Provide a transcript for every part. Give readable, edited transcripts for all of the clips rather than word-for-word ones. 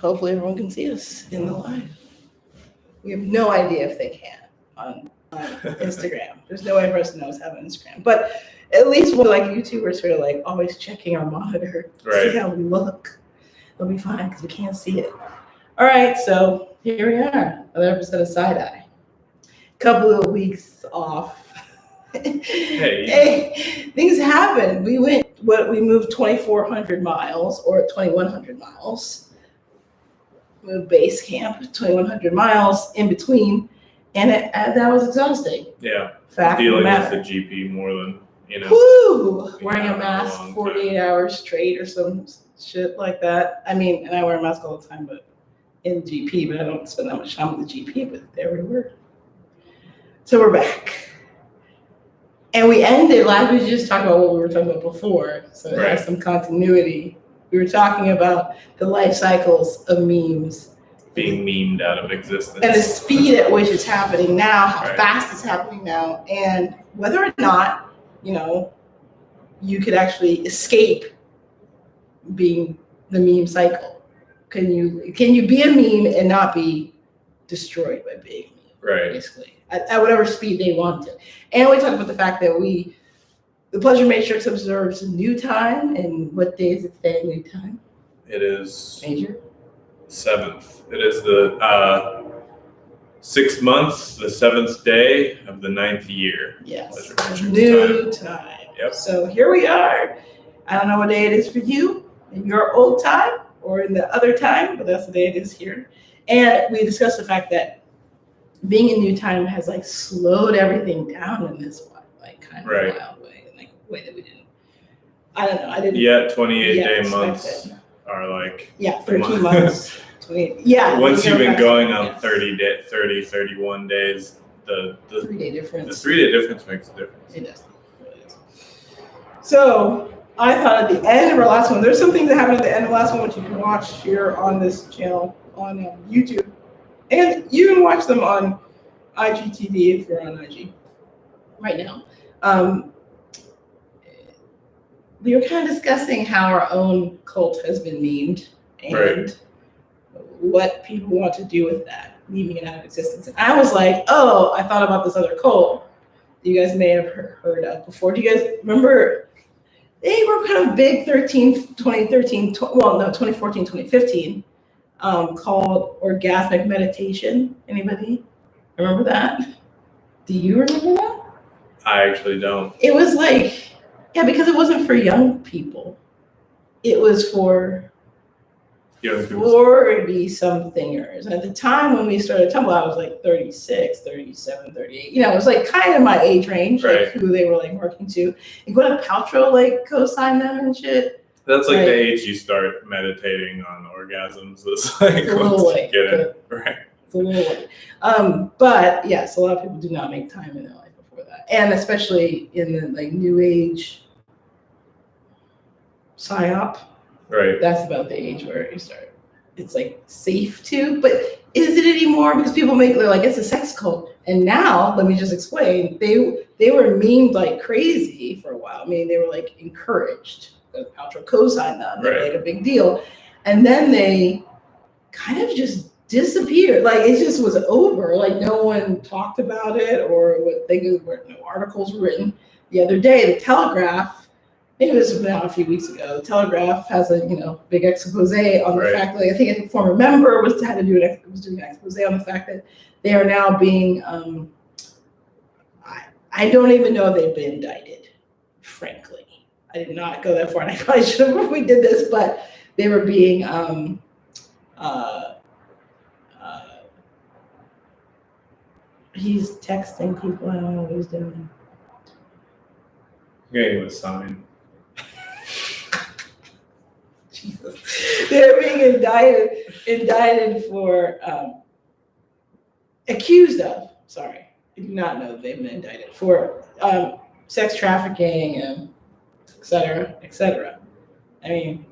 hopefully everyone can see us in the live. We have no idea if they can on Instagram. There's no way for us to know what's happening on Instagram. But at least we're like YouTubers who are like always checking our monitor to see how we look. It'll be fine because we can't see it. All right, so here we are, another episode of SïDI. Couple of weeks off. Hey, things happen. We moved 2,400 miles or 2,100 miles. Moved base camp 2,100 miles in between, and that was exhausting. Yeah, fact dealing with the GP more than wearing a mask 48 hours straight or some shit like that. I mean, and I wear a mask all the time, but in GP, but I don't spend that much time with the GP. But there we were. So we're back. And we ended last week just talking about what we were talking about before. So it has some continuity. We were talking about the life cycles of memes. Being memed out of existence. And the speed at which it's happening now, how fast it's happening now, and whether or not, you could actually escape being the meme cycle. Can you be a meme and not be destroyed by being a meme? Right. Basically. At whatever speed they want to. And we talked about the fact that the Pleasure Matrix observes new time. And what day is it today, new time? It is Major? 7th. It is the 6th month, the 7th day of the 9th year. Yes, new time. Yep. So here we are. I don't know what day it is for you in your old time or in the other time, but that's the day it is here. And we discussed the fact that being in new time has slowed everything down in this kind of wild way, a way that we didn't. I don't know. I didn't. Yeah, 28-day months are 13 months. 28. Yeah. Once you've been going on 31 days, the 3-day difference. The 3-day difference makes a difference. It does. So I thought at the end of our last one, there's some things that happened at the end of the last one which you can watch here on this channel on YouTube. And you can watch them on IGTV if you're on IG right now. We were kind of discussing how our own cult has been memed and what people want to do with that, leaving it out of existence. And I was like, I thought about this other cult that you guys may have heard of before. Do you guys remember? They were kind of big 2014, 2015. Called orgasmic meditation. Anybody remember that? Do you remember that? I actually don't. It was because it wasn't for young people. It was for 40-somethingers. At the time when we started Tumblr, I was 36, 37, 38. It was kind of my age range, who they were marketing to. And Gwyneth Paltrow co-signed them and shit. That's the age you start meditating on orgasms. It's once you get it. Right. It's a little late. But yes, a lot of people do not make time in their life before that. And especially in the new age psyop. Right. That's about the age where you start. It's safe to, but is it anymore? Because people they're it's a sex cult. And now, let me just explain, they were memed like crazy for a while. I mean, they were encouraged. Paltrow co-signed them, a big deal, and then they kind of just disappeared. It just was over. No one talked about it, or no articles were written. The other day, the Telegraph, it was now a few weeks ago. The Telegraph has a big expose on the fact that I think a former member was doing an expose on the fact that they are now being. I don't even know if they've been indicted, frankly. I did not go that far, and I probably should have if we did this, but they were being he's texting people. I don't know what he's doing. Getting a sign. Jesus. They're being indicted for accused of, sorry. I do not know that they've been indicted for sex trafficking and et cetera. I mean,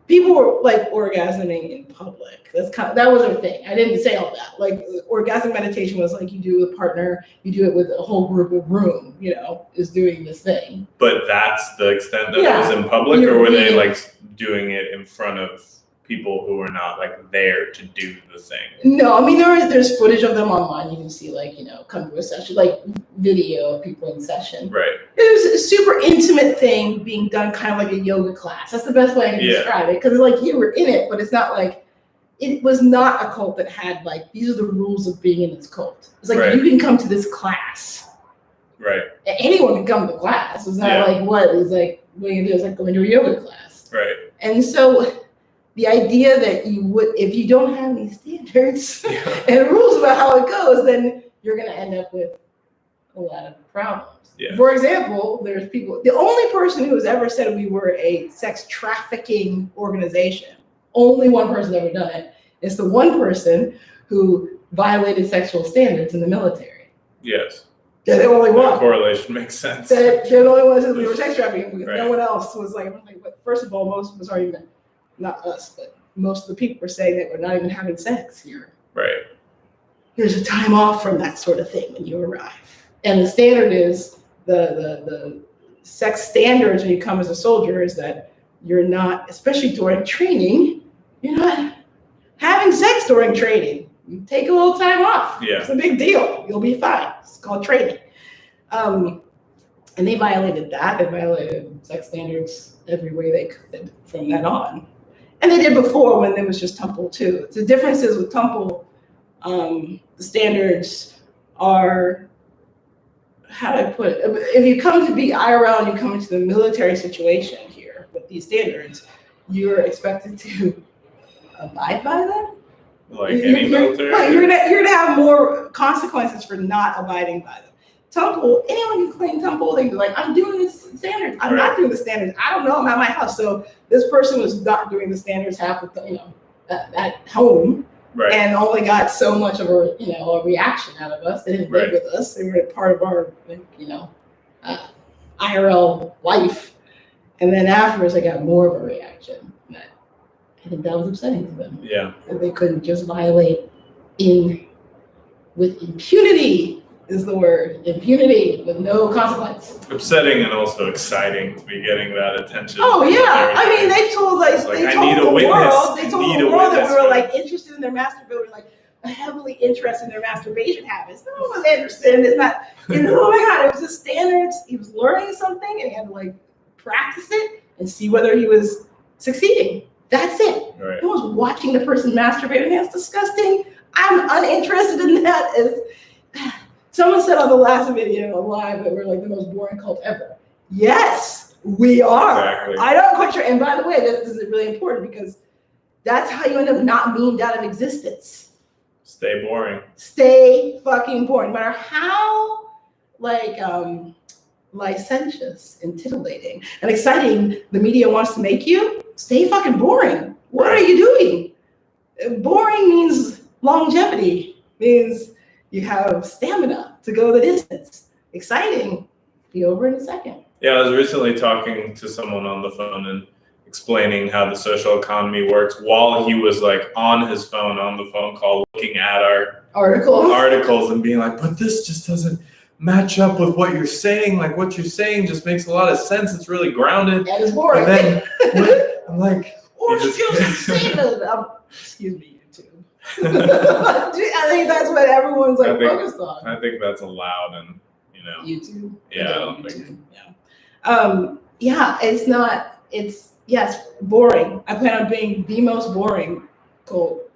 people were orgasming in public. That was their thing. I didn't say all that. Orgasmic meditation was you do with a partner, you do it with a whole group of room, is doing this thing. But that's the extent that it was in public, or were they doing it in front of people who are not like there to do the thing. No, I mean there's footage of them online. You can see like, come to a session, like video of people in session. Right. It was a super intimate thing being done kind of like a yoga class. That's the best way I can describe it. Because it's like you were in it, but it's not like, it was not a cult that had like, these are the rules of being in this cult. It's like, you can come to this class. Right. Anyone can come to the class. It's not like, what? It's like, what you do is like going to a yoga class. Right. And so the idea that you would, if you don't have any standards and rules about how it goes, then you're going to end up with a lot of problems. Yeah. For example, there's people, the only person who has ever said we were a sex trafficking organization, only one person ever done it, is the one person who violated sexual standards in the military. Yes. They're the only one. That correlation makes sense. They're the only ones that we were sex trafficking because Right. no one else was like, but first of all, most of us aren't even, not us, but most of the people were saying that we're not even having sex here. Right. There's a time off from that sort of thing when you arrive. And the standard is, the sex standards when you come as a soldier is that you're not, especially during training, you're not having sex during training. You take a little time off. Yeah. It's a big deal. You'll be fine. It's called training. And they violated that. They violated sex standards every way they could from then on. And they did before when there was just Temple too. The difference is with Temple, the standards are, how do I put it? If you come to be IRL and you come into the military situation here with these standards, you're expected to abide by them. Like any military? Right, you're gonna have more consequences for not abiding by them. Temple, anyone can claim Temple, they can be like, I'm doing this standards. I'm not doing the standards. I don't know, I'm at my house. So this person was not doing the standards half of the, at home. Right. And only got so much of a reaction out of us. They didn't live with us. They were part of our, IRL life. And then afterwards, I got more of a reaction. I think that was upsetting to them. Yeah. That they couldn't just violate with impunity is the word. Impunity with no consequence. Upsetting and also exciting to be getting that attention. Oh yeah, I mean they told the world that we were like interested in their masturbation, we were like heavily interested in their masturbation habits. No one was interested. It's not, oh my God, it was the standards. He was learning something and he had to like practice it and see whether he was succeeding. That's it. Right. No one's watching the person masturbate. That's disgusting. I'm uninterested in that. Someone said on the last video live that we're like the most boring cult ever. Yes, we are. Exactly. I don't quite sure. And by the way, this is really important because that's how you end up not memed out of existence. Stay boring. Stay fucking boring. No matter how licentious and titillating and exciting the media wants to make you, stay fucking boring. What are you doing? Boring means longevity, means you have stamina to go the distance. Exciting, be over in a second. Yeah, I was recently talking to someone on the phone and explaining how the social economy works while he was like on his phone, on the phone call, looking at our articles and being like, but this just doesn't match up with what you're saying. Like what you're saying just makes a lot of sense. It's really grounded. And it's boring. And then I'm like, or excuse me, YouTube. I think that's what everyone's focused on. I think that's allowed and YouTube. Yeah, I don't think. Yeah, it's not. It's boring. I plan on being the most boring cult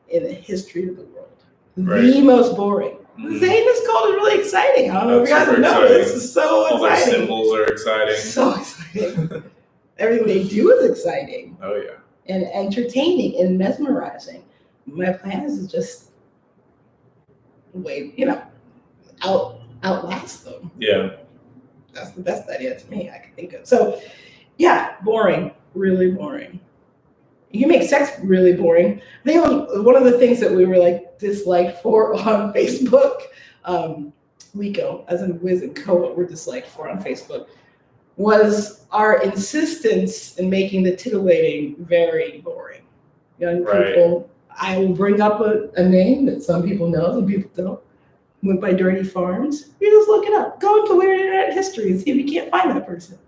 in the history of the world. Right. The most boring. Mm-hmm. Saying this cult is really exciting. I don't know if you guys know. This is so exciting. All exciting. the symbols are exciting. So exciting. Everything they do is exciting. Oh yeah. And entertaining and mesmerizing. My plan is to just outlast them. Yeah. That's the best idea to me I can think of. So, yeah, boring, really boring. You can make sex really boring. I think it was one of the things that we were disliked for on Facebook. Rico, as in Wiz and Co, what we're disliked for on Facebook, was our insistence in making the titillating very boring. Young people, I will bring up a name that some people know, some people don't. Went by Dirty Farms. You just look it up. Go into weird internet history and see if you can't find that person.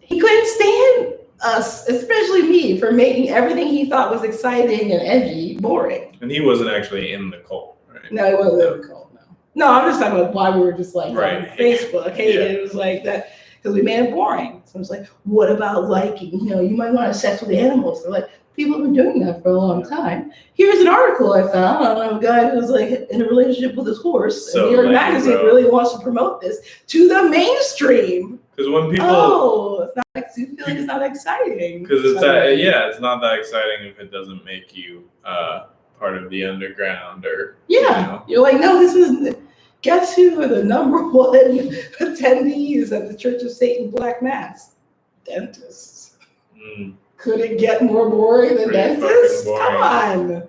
He couldn't stand us, especially me, for making everything he thought was exciting and edgy boring. And he wasn't actually in the cult, right? No, he wasn't in the cult. No, I'm just talking about why we were just like on Facebook hated. It was like that because we made it boring. So it's like, what about liking? You might want to have sex with the animals. They're like, people have been doing that for a long time. Here's an article I found on a guy who's like in a relationship with his horse. And New York Magazine really wants to promote this to the mainstream. Because when people, it's not. You feel like it's not exciting. Because it's not that exciting if it doesn't make you part of the underground or You're like, no, this is. Guess who are the number one attendees at the Church of Satan Black Mass? Dentists. Could it get more boring than dentists? Come on.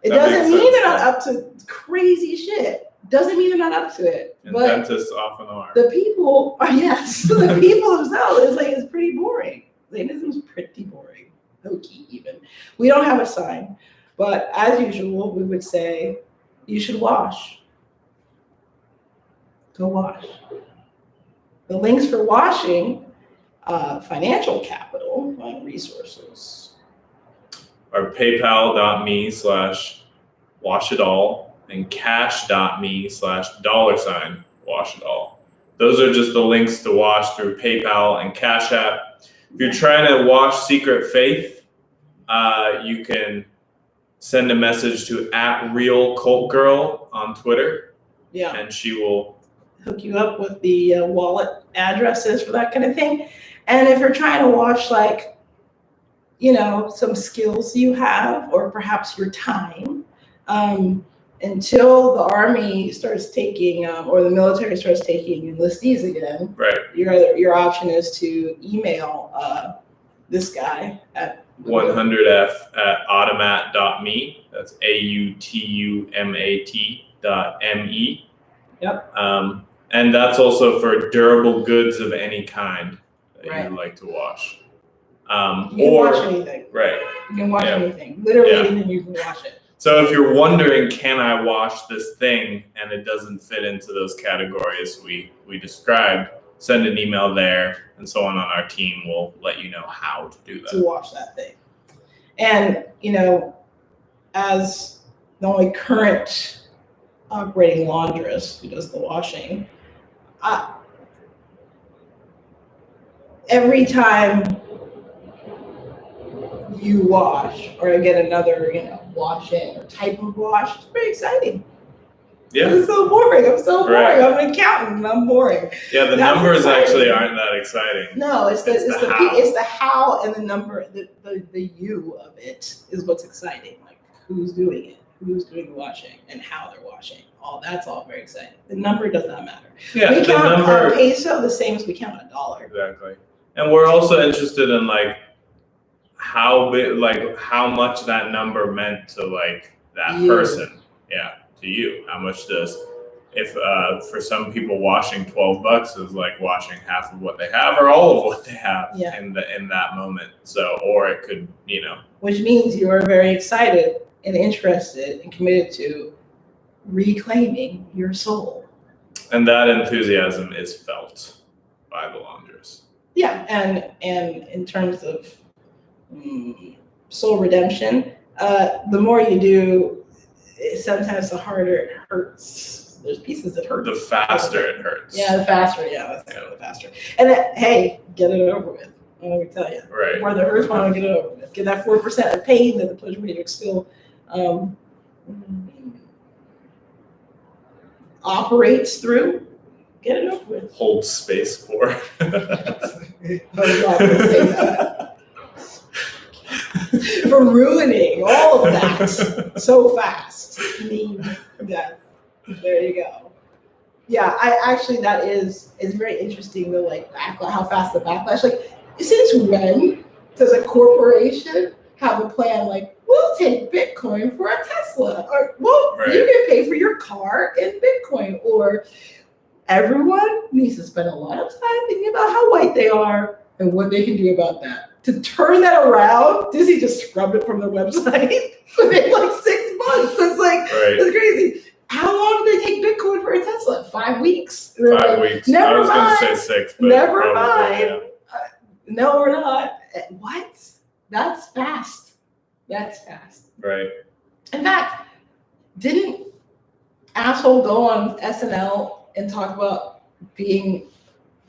It doesn't mean they're not up to crazy shit. Doesn't mean they're not up to it. And but dentists often are. The people are, the people themselves, it's pretty boring. Satanism is pretty boring. Hokey even. We don't have a sign. But as usual, we would say, you should wash. Go wash. The links for washing, financial capital, resources, are paypal.me/washitall and cash.me/$washitall. Those are just the links to wash through PayPal and Cashapp. If you're trying to wash Secret Faith, you can send a message to @RealCultGirl on Twitter. Yeah. And she will hook you up with the wallet addresses for that kind of thing. And if you're trying to wash some skills you have, or perhaps your time, until the army starts taking, or the military starts taking enlistees again, right? Your option is to email this guy at 100f@automat.me. That's AUTUMAT.me. Yep. And that's also for durable goods of any kind that you'd like to wash. You can wash anything. Right. You can wash anything. Literally anything, you can wash it. So if you're wondering, can I wash this thing, and it doesn't fit into those categories we described, send an email there, and someone on our team will let you know how to do that. To wash that thing. And, as the only current operating laundress who does the washing, every time you wash or get another, wash in or type of wash, it's pretty exciting. Yeah. It's so boring. I'm so boring. Right. I'm an accountant and I'm boring. Yeah, the numbers actually aren't that exciting. No, it's the how and the number, the you of it is what's exciting. Like who's doing it, who's doing the washing, and how they're washing. That's all very exciting. The number does not matter. Yeah, we count a peso the same as we count a dollar. Exactly. And we're also interested in how big, how much that number meant to that person. Yeah, to you. How much does, if for some people washing $12 is like washing half of what they have or all of what they have in that moment. So, or it could, Which means you are very excited and interested and committed to reclaiming your soul. And that enthusiasm is felt by the laundress. Yeah, and in terms of soul redemption, the more you do, sometimes the harder it hurts. There's pieces that hurt. The faster it hurts. Yeah, the faster. Yeah, the faster. And hey, get it over with. Let me tell you. Right. Where the hurts, want to get it over with. Get that 4% of pain that the pleasure matrix still operates through. Get it over with. Hold space for. I'm not going to say that. For ruining all of that so fast. There you go. Yeah, that is very interesting though, how fast the backlash. Since when does a corporation have a plan we'll take Bitcoin for a Tesla, or you can pay for your car in Bitcoin, or everyone needs to spend a lot of time thinking about how white they are and what they can do about that. To turn that around, Disney just scrubbed it from their website within 6 months. It's crazy. How long did they take Bitcoin for a Tesla? 5 weeks. 5 weeks. Never I was mind. going to say 6. But never mind. Yeah. No, we're not. What? That's fast. That's fast. Right. In fact, didn't asshole go on SNL and talk about being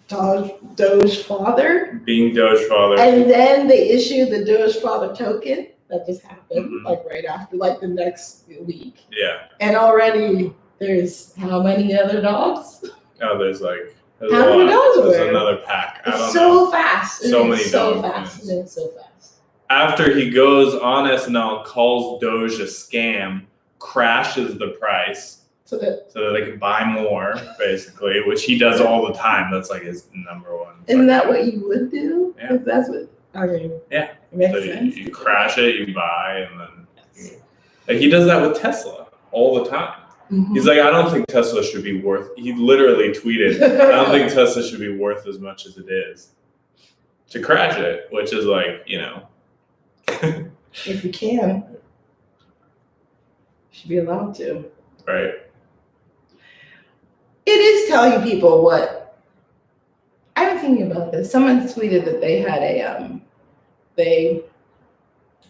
Doge father? Being Doge father. And then they issued the Doge father token. That just happened, like right after, like the next week. Yeah. And already there's how many other dogs? Oh, there's how many dogs are there? There's another pack. I don't know. So fast. So many so dogs. fast. It's so fast. After he goes on SNL, calls Doge a scam, crashes the price so that they can buy more, basically, which he does all the time. That's like his number one. Isn't that what you would do? Yeah. If that's what. I mean, yeah. It makes So sense. you crash it, you buy, and then like he does that with Tesla all the time. Mm-hmm. He's like, I don't think Tesla should be worth. He literally tweeted, I don't think Tesla should be worth as much as it is to crash it, which is like, you know. If you can, you should be allowed to. Right. It is telling people what. I've been thinking about this. Someone tweeted that they had they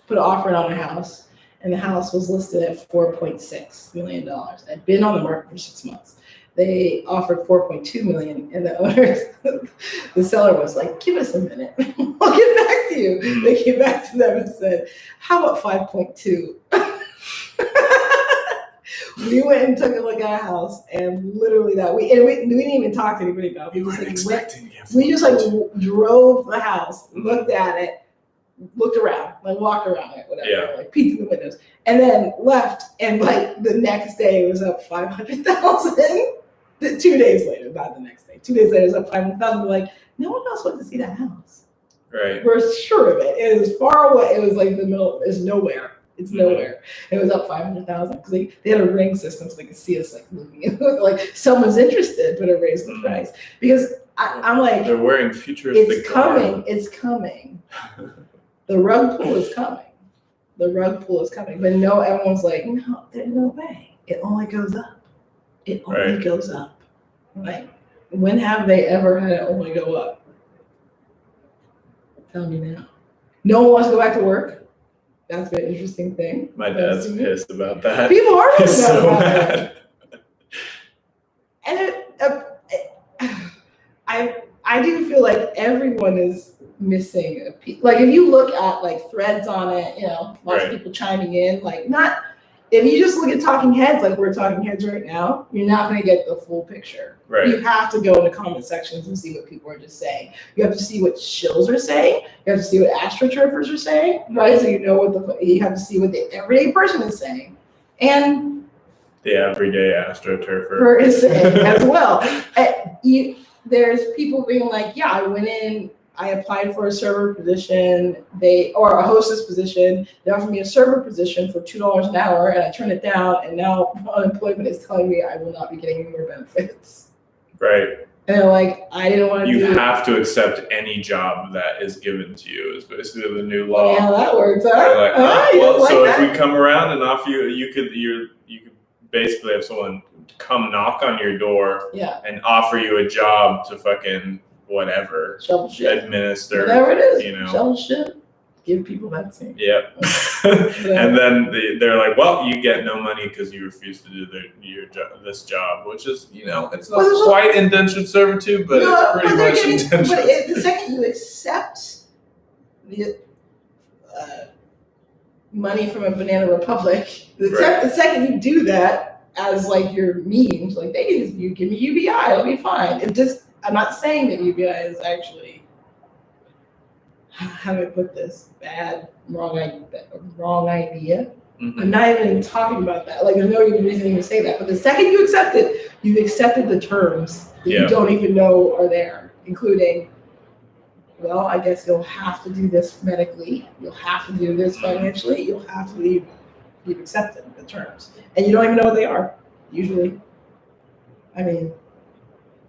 put an offer on a house, and the house was listed at $4.6 million. It had been on the market for 6 months. They offered $4.2 million, and the seller was like, "Give us a minute, I'll get back to you." Mm-hmm. They came back to them and said, "How about 5.2?" We went and took a look at a house, and literally that week, and we didn't even talk to anybody about it. We just like drove the house, looked at it, looked around, like walked around it, whatever, like peeked in the windows, and then left. And like the next day, it was up 500,000. 2 days later, not the next day. 2 days later, it was up 500,000. We're like, no one else went to see that house. Right. We're sure of it. It was far away. It was like the middle. It's nowhere. It's nowhere. It was up 500,000 because they had a ring system so they could see us like looking. Like someone's interested, but it raised the price because I'm like, they're wearing futuristic. It's coming. It's coming. The rug pull is coming. The rug pull is coming. But no, everyone's like, no, there's no way. It only goes up. It only goes up. Like, when have they ever had it only go up? Tell me now. No one wants to go back to work. That's an interesting thing. My dad's pissed about that. People are pissed about that. And I do feel like everyone is missing a piece. Like if you look at like threads on it, you know, lots of people chiming in. Like not if you just look at talking heads, like we're talking heads right now, you're not going to get the full picture. Right. You have to go into comment sections and see what people are just saying. You have to see what shills are saying. You have to see what astroturfers are saying, right? So you know what you have to see what the everyday person is saying, and the everyday astroturfer is saying as well. There's people being like, yeah, I went in. I applied for a server position, or a hostess position. They offered me a server position for $2 an hour, and I turned it down. And now unemployment is telling me I will not be getting any more benefits. Right. And they're like, I didn't want to. You have to accept any job that is given to you. Is basically the new law. Yeah, that works. They're like, well, so like if we come around and offer you, you could basically have someone come knock on your door, and offer you a job to fucking. Whatever, shovel shit, administer, whatever it is, you know, shovel shit, give people vaccine. Yep. And then they're like, well, you get no money because you refuse to do this job, which is, you know, it's not quite indentured servitude, but it's pretty much indentured. But the second you accept the money from a Banana Republic, the second you do that as like your means, like you give me UBI, it'll be fine. It just I'm not saying that UBI is actually, how do I put this, wrong idea. Mm-hmm. I'm not even talking about that. Like, there's no even reason to even say that. But the second you accept it, you've accepted the terms that you don't even know are there, including, well, I guess you'll have to do this medically. You'll have to do this financially. You'll have to leave. You've accepted the terms. And you don't even know what they are, usually. I mean,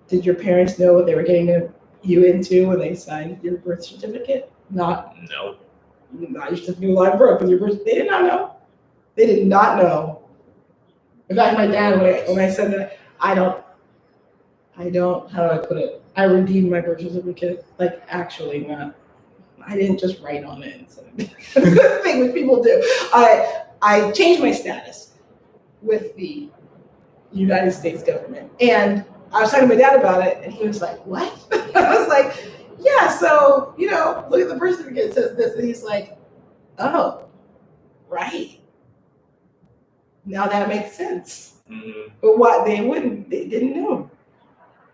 did your parents know what they were getting you into when they signed your birth certificate? No. Not your certificate of live birth, but your birth. They did not know. They did not know. In fact, my dad, when I said that, I don't. How do I put it? I redeemed my birth certificate. Like actually, not I didn't just write on it. So thing which people do. I changed my status with the United States government. And I was talking to my dad about it, and he was like, what? I was like, yeah, so, look at the birth certificate, it says this. And he's like, oh, right. Now that makes sense. Mm-hmm. But what they didn't know.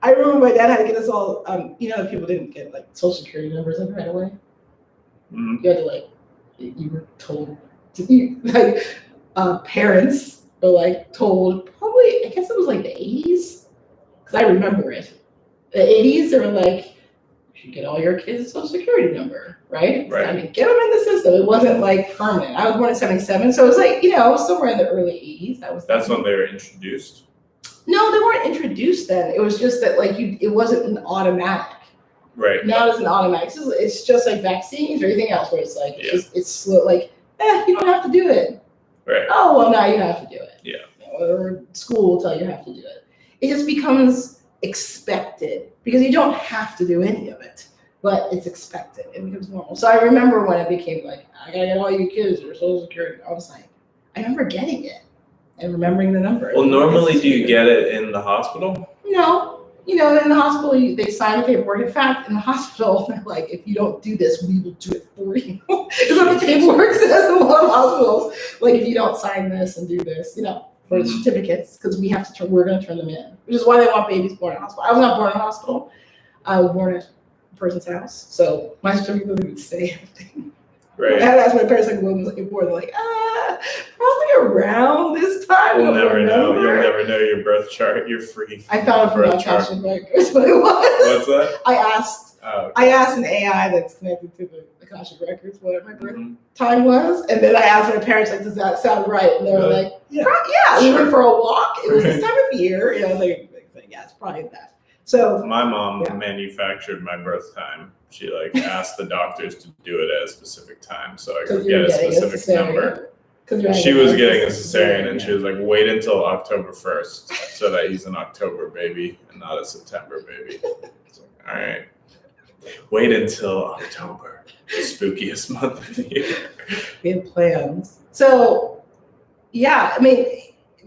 I remember my dad had to get us all, people didn't get like social security numbers right away. Mm-hmm. You had to you were told parents were told, probably, I guess it was like the 80s, because I remember it. The 80s, they were like, you should get all your kids a social security number, right? Right. I mean, get them in the system. It wasn't permanent. I was born in 1977, so it was somewhere in the early 80s. That's when they were introduced? No, they weren't introduced then. It was just that it wasn't an automatic. Right. Now it's an automatic. It's just like vaccines or anything else where it's it's slow. You don't have to do it. Right. Oh, well, now you have to do it. Yeah. Or school will tell you have to do it. It just becomes expected because you don't have to do any of it, but it's expected. It becomes normal. So I remember when it became I gotta get all you kids your social security. I was like, I remember getting it and remembering the number. Well, normally, do you get it in the hospital? No. In the hospital, they sign the paperwork. In fact, in the hospital, they're like, if you don't do this, we will do it for you. Is what the paperwork says in a lot of hospitals. If you don't sign this and do this, for the certificates, because we're going to turn them in. Which is why they want babies born in a hospital. I was not born in a hospital. I was born at a person's house. So my certificate doesn't even say everything. Right. I had to ask my parents when was born. They're like, probably around this time. You'll never know. You'll never know your birth chart. You're free. I found it from my Cashapp records. What it was. What's that? I asked an AI that's connected to the Cashapp records what my birth time was, and then I asked my parents, does that sound right? And they were like, yeah. We went for a walk. It was this time of year. They say, yeah, it's probably that. So my mom manufactured my birth time. She asked the doctors to do it at a specific time so I could get a specific number. She was getting a cesarean and she was like, wait until October 1st so that he's an October baby and not a September baby. It's all right. Wait until October, the spookiest month of the year. We have plans. So,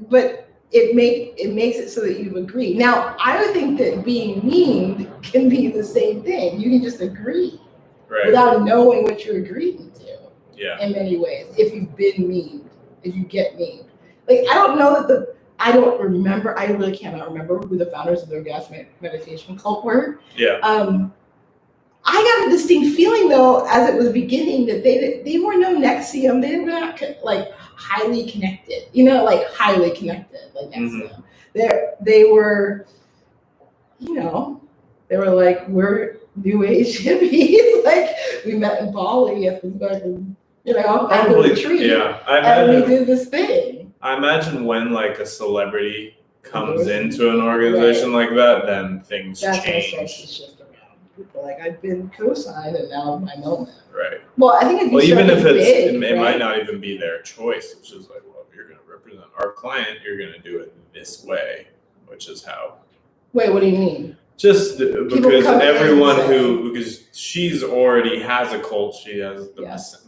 but it makes it so that you agree. Now, I would think that being memed can be the same thing. You can just agree without knowing what you're agreeing to. Yeah. In many ways, if you've been memed, if you get memed. I don't know I don't remember, I really cannot remember who the founders of the orgasmic meditation cult were. Yeah. I got a distinct feeling though, as it was beginning, that they were no Nexium. They were not highly connected, highly connected, like Nexium. They were, they were we're new age hippies. We met in Bali at this fucking, probably retreat. Yeah. And we did this thing. I imagine when a celebrity comes into an organization like that, then things change. That's when it starts to shift around. People I've been co-signed and now I know that. Right. Well, I think even if it might not even be their choice. It's just if you're going to represent our client, you're going to do it this way, which is how. Wait, what do you mean? Just because because she's already has a cult, she has the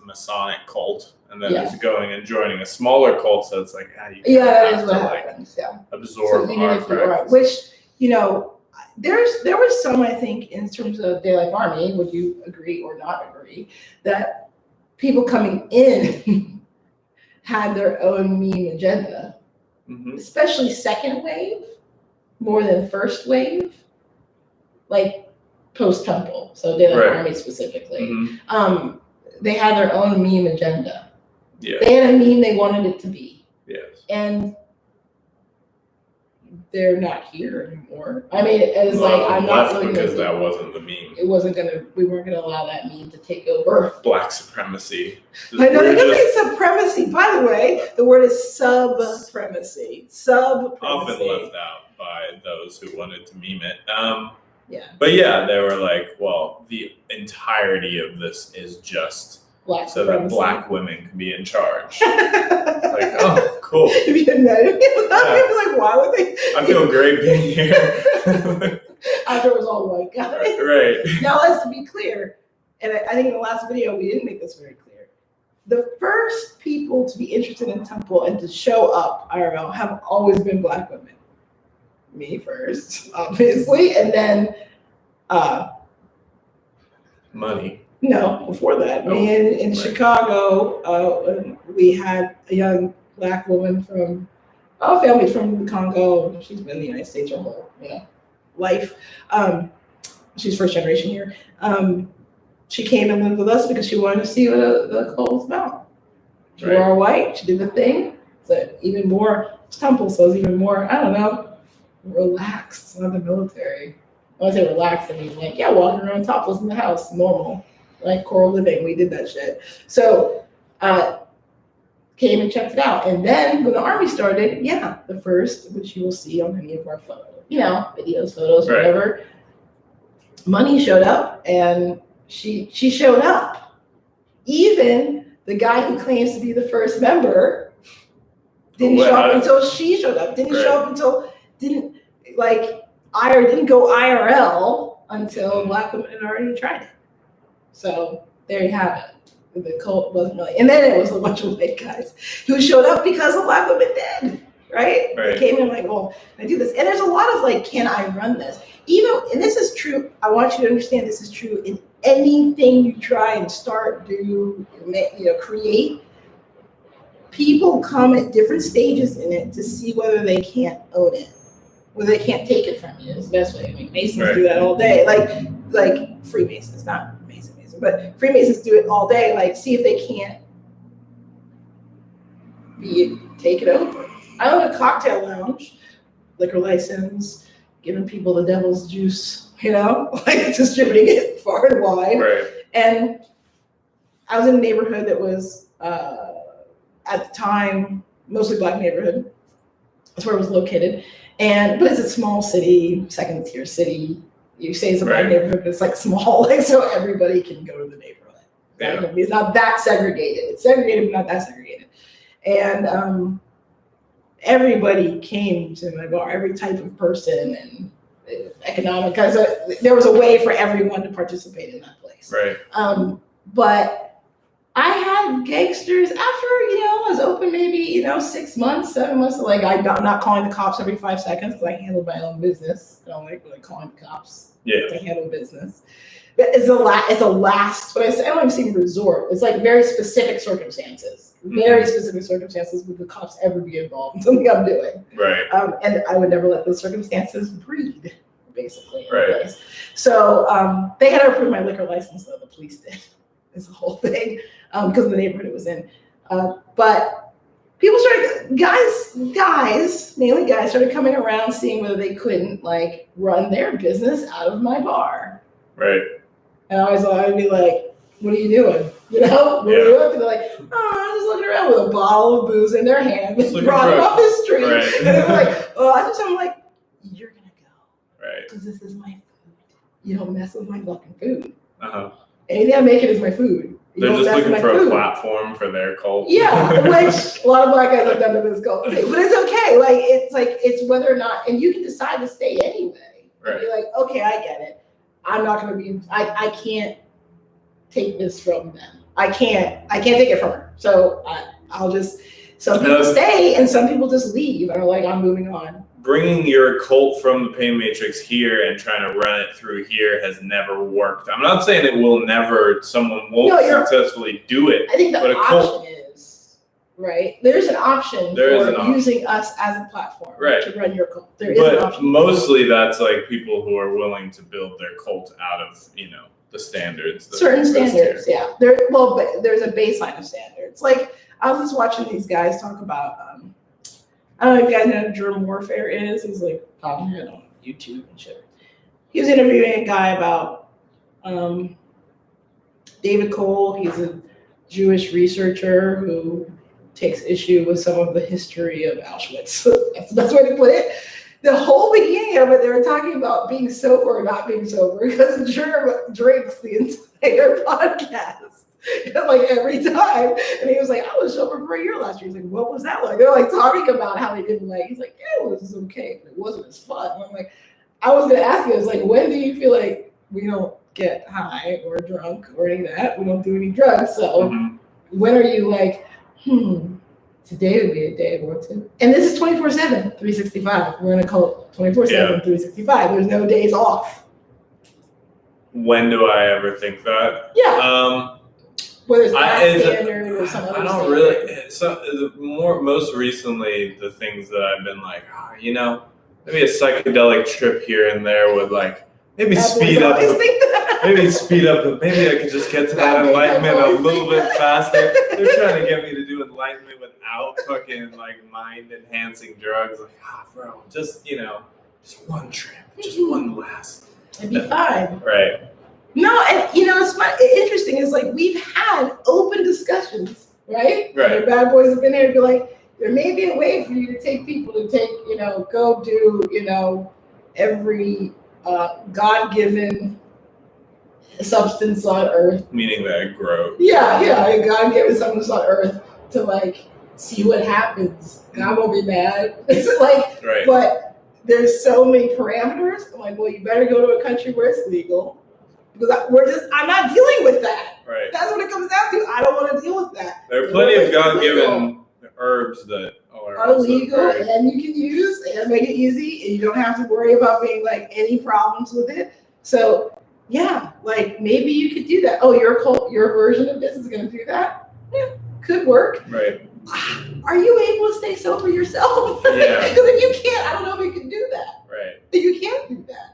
Masonic cult, and then is going and joining a smaller cult, so it's you that is what happens. Yeah. Absorb our practice. Which, there was some, I think, in terms of Daylight Army, would you agree or not agree, that people coming in had their own meme agenda, especially second wave, more than first wave. Post-temple, so Daylight Army specifically. They had their own meme agenda. Yeah. They had a meme they wanted it to be. Yes. And they're not here anymore. I mean, it's I'm not really because that wasn't the meme. We weren't gonna allow that meme to take over. Black supremacy. I know, they can say supremacy. By the way, the word is supremacy. Often left out by those who wanted to meme it. But they were the entirety of this is just black so supremacy. That black women can be in charge. Oh, cool. If you hadn't met him, why would they? I feel great being here. After it was all white guys. Right. Now, let's be clear, and I think in the last video we didn't make this very clear. The first people to be interested in temple and to show up IRL have always been Black women. Me first, obviously, and then money. No, before that, me in Chicago, we had a young Black woman from family from the Congo. She's been in the United States her whole life. She's first generation here. She came and lived with us because she wanted to see what the cult was about. She wore white. She did the thing. So even more temple, so it's even more, I don't know, relaxed. It's not the military. When I say relaxed, I mean walking around topless in the house, normal. Like Coral Living, we did that shit. So came and checked it out. And then when the army started, the first, which you will see on any of our photos, videos, photos, whatever, money showed up and she showed up. Even the guy who claims to be the first member didn't show up until she showed up. Didn't show up until didn't go IRL until Black women had already tried it. So there you have it. The cult wasn't really, and then it was a bunch of white guys who showed up because the Black women did, right? They came in like, well, I do this, and there's a lot of like, can I run this? Even, and this is true. I want you to understand this is true in anything you try and start, do, create. People come at different stages in it to see whether they can't own it, whether they can't take it from you. Is the best way. I mean, Masons do that all day, like Freemasons, not. But Freemasons do it all day, like see if they can't take it over. I own a cocktail lounge, liquor license, giving people the devil's juice, like distributing it far and wide. Right. And I was in a neighborhood that was, at the time, mostly Black neighborhood. That's where it was located. But it's a small city, second tier city. You say it's a Black neighborhood, but it's like small, so everybody can go to the neighborhood. Yeah. It's not that segregated. It's segregated, but not that segregated. And everybody came to my bar, every type of person and economic, because there was a way for everyone to participate in that place. Right. But I had gangsters after, I was open maybe, 6 months, 7 months. Like I'm not calling the cops every 5 seconds because I handle my own business. I don't like really calling the cops. I handle business. But it's a last, but I don't even see resort. It's like very specific circumstances. Very specific circumstances would the cops ever be involved in something I'm doing. Right. And I would never let those circumstances breed, basically. Right. So they had to approve my liquor license, though. The police did. It's the whole thing. Because of the neighborhood it was in. But people started, mainly guys, started coming around seeing whether they couldn't like run their business out of my bar. Right. And I'd be like, what are you doing? What are you doing? And they're like, I'm just looking around with a bottle of booze in their hand. Brought them up the street. Right. And they're like, I'm like, you're going to go. Right. Because this is my food. You don't mess with my fucking food. Uh-huh. Anything I make it is my food. They're just looking for a platform for their cult. Yeah, which a lot of Black guys have done to this cult. But it's okay. It's whether or not, and you can decide to stay anyway. Right. You're like, okay, I get it. I'm not going to be, I can't take this from them. I can't take it from her. So I'll just, some people stay and some people just leave and are like, I'm moving on. Bringing your cult from the pain matrix here and trying to run it through here has never worked. I'm not saying it will never, someone won't successfully do it. I think the option is, right? There's an option for using us as a platform to run your cult. There is an option. Mostly that's like people who are willing to build their cult out of, the standards. Certain standards, yeah. But there's a baseline of standards. Like, I was just watching these guys talk about, I don't know if you guys know what germ warfare is. He's like popping it on YouTube and shit. He was interviewing a guy about David Cole. He's a Jewish researcher who takes issue with some of the history of Auschwitz. That's the best way to put it. The whole beginning of it, they were talking about being sober or not being sober because Germ drinks the entire podcast. Like every time, and he was like, I was sober for a year last year. He's like, what was that like? They're like talking about how they didn't like. He's like, yeah, it was okay, but it wasn't as fun. And I'm like, I was gonna ask you, I was like, when do you feel like we don't get high or drunk or any of that. We don't do any drugs. So when are you like, today would be a day or two? And this is 24/7, 365. We're in a cult, 24/7, 365. There's no days off. When do I ever think that? Yeah. Whether it's that standard or some other I don't standard. really. Most recently, the things that I've been like, maybe a psychedelic trip here and there would like maybe speed up. Maybe I could just get to that enlightenment a little bit faster. They're trying to get me to do enlightenment without fucking like mind enhancing drugs. Like, bro, just one trip, just one last. It'd be fine. Right. No, and it's fun. Interesting is like we've had open discussions, right? Right. The bad boys have been here to be like, there may be a way for you to take people to take, go do, every God-given substance on earth. Meaning that grows. Yeah, a God-given substance on earth to like see what happens. God won't be mad. It's like, right. But there's so many parameters. I'm like, well, you better go to a country where it's legal. Because I'm not dealing with that. Right. That's what it comes down to. I don't want to deal with that. There are plenty of God-given herbs that are legal and you can use and make it easy, and you don't have to worry about being like any problems with it. So yeah, like maybe you could do that. Oh, your version of this is going to do that. Yeah, could work. Right. Are you able to stay sober yourself? Yeah. Because if you can't, I don't know if you can do that. Right. You can't do that.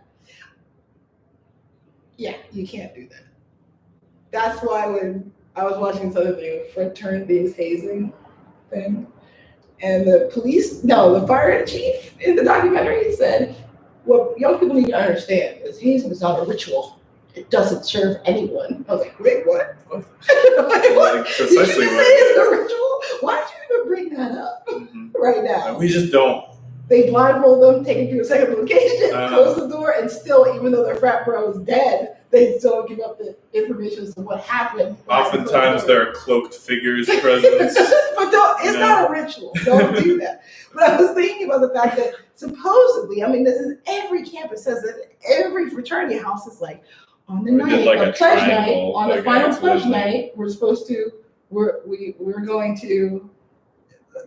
Yeah, you can't do that. That's why when I was watching this other thing, fraternities hazing thing, and the fire chief in the documentary said, what young people need to understand is hazing is not a ritual. It doesn't serve anyone. I was like, wait, what? What? Precisely you just say it's a ritual? Why did you even bring that up right now? We just don't. They blindfold them, take them to a second location, close the door, and still, even though their frat bro is dead, they still give up the information as to what happened. Oftentimes there are cloaked figures present. But it's not a ritual. Don't do that. But I was thinking about the fact that supposedly, this is every campus says that every fraternity house is like, on the night of pledge night, on the final pledge night, we're going to,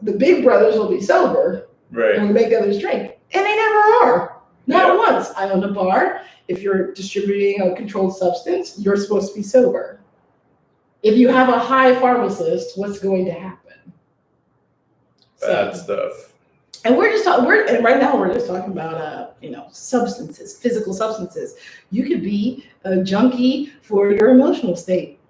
the big brothers will be sober. Right. And we make others drink. And they never are. Not once. I own a bar. If you're distributing a controlled substance, you're supposed to be sober. If you have a high pharmacist, what's going to happen? Bad stuff. And right now we're just talking about substances, physical substances. You could be a junkie for your emotional state.